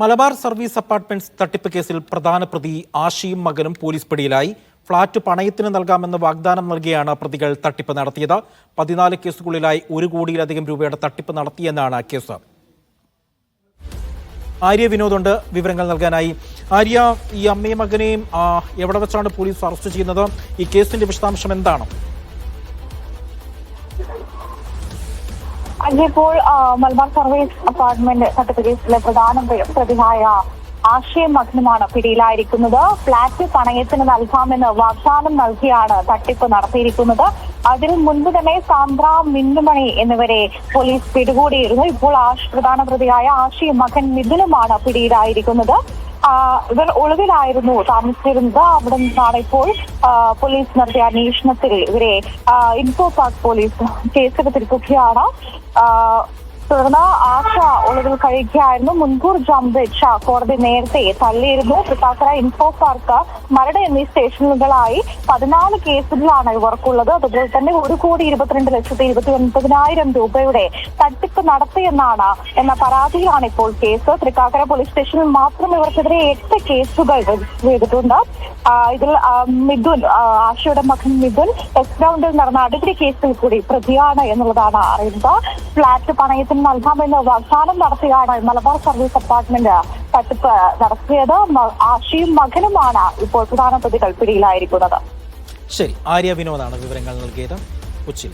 Malabar service apartments തട്ടിപ്പ് കേസിൽ പ്രധാന പ്രതി ആഷിയും മകനും പോലീസ് പിടിയിലായി. ഫ്ളാറ്റ് പണയത്തിന് നൽകാമെന്ന് വാഗ്ദാനം നൽകിയാണ് പ്രതികൾ തട്ടിപ്പ് നടത്തിയത്. 14 കേസുകളിലായി 1 കോടിയിലധികം രൂപയുടെ തട്ടിപ്പ് നടത്തിയെന്നാണ് കേസ്. ആര്യ വിനോദുണ്ട് വിവരങ്ങൾ നൽകാനായി. ആര്യ, ഈ അമ്മയും മകനെയും എവിടെ വെച്ചാണ് പോലീസ് അറസ്റ്റ് ചെയ്യുന്നത്? ഈ കേസിന്റെ വിശദാംശം എന്താണ്? ഇപ്പോൾ മലബാർ സർവീസ് അപ്പാർട്ട്മെന്റ് തട്ടിപ്പ് കേസിലെ പ്രധാന പ്രതിയായ ആഷിയും മകനുമാണ് പിടിയിലായിരിക്കുന്നത്. ഫ്ളാറ്റ് പണയത്തിന് നൽകാമെന്ന് വാഗ്ദാനം നൽകിയാണ് തട്ടിപ്പ് നടത്തിയിരിക്കുന്നത്. അതിനു മുൻപ് തന്നെ സാന്ദ്ര, മിന്നുമണി എന്നിവരെ പോലീസ് പിടികൂടിയിരുന്നു. ഇപ്പോൾ പ്രധാന പ്രതിയായ ആഷിയും മകൻ മിഥുനുമാണ് പിടിയിലായിരിക്കുന്നത്. ഇവർ ഒളിവിലായിരുന്നു താമസിച്ചിരുന്നത്. അവിടെ നിന്നാണ് ഇപ്പോൾ പോലീസ് നടത്തിയ അന്വേഷണത്തിൽ ഇവരെ ഇൻഫോ പാർക്ക് പോലീസ് കേസെടുത്തിരിക്കുകയാണ്. തുടർന്ന് ആശ ഒളിവിൽ കഴിക്കുകയായിരുന്നു. മുൻകൂർ ജാമ്യാപേക്ഷ കോടതി നേരത്തെ തള്ളിയിരുന്നു. തൃക്കാക്കര, ഇൻഫോ പാർക്ക്, മരട് എന്നീ സ്റ്റേഷനുകളായി 14 കേസുകളാണ് ഇവർക്കുള്ളത്. അതുപോലെ തന്നെ 1,22,29,000 രൂപയുടെ തട്ടിപ്പ് നടത്തിയെന്ന പരാതിയിലാണ് ഇപ്പോൾ കേസ്. തൃക്കാക്കര പോലീസ് സ്റ്റേഷനിൽ മാത്രം ഇവർക്കെതിരെ 8 കേസുകൾ രജിസ്റ്റർ ചെയ്തിട്ടുണ്ട്. ഇതിൽ മിഥുൻ, ആശയുടെ മകൻ മിഥുൻ എസ് ഗ്രൗണ്ടിൽ നടന്ന അടിപിടി കേസിൽ കൂടി പ്രതിയാണ് എന്നുള്ളതാണ് അറിയുന്നത്. ഫ്ളാറ്റ് പണയത്തിന് നൽകാമെന്ന് വാഗ്ദാനം നടത്തിയാണ് മലബാർ സർവീസ് അപ്പാർട്ട്മെന്റ് തട്ടിപ്പ് നടത്തിയത്. ആഷിയും മകനുമാണ് ഇപ്പോൾ പ്രധാന പ്രതികൾ പിടിയിലായിരിക്കുന്നത്. ശരി, ആര്യ വിനോദാണ് വിവരങ്ങൾ നൽകിയത്. കൊച്ചിയിൽ.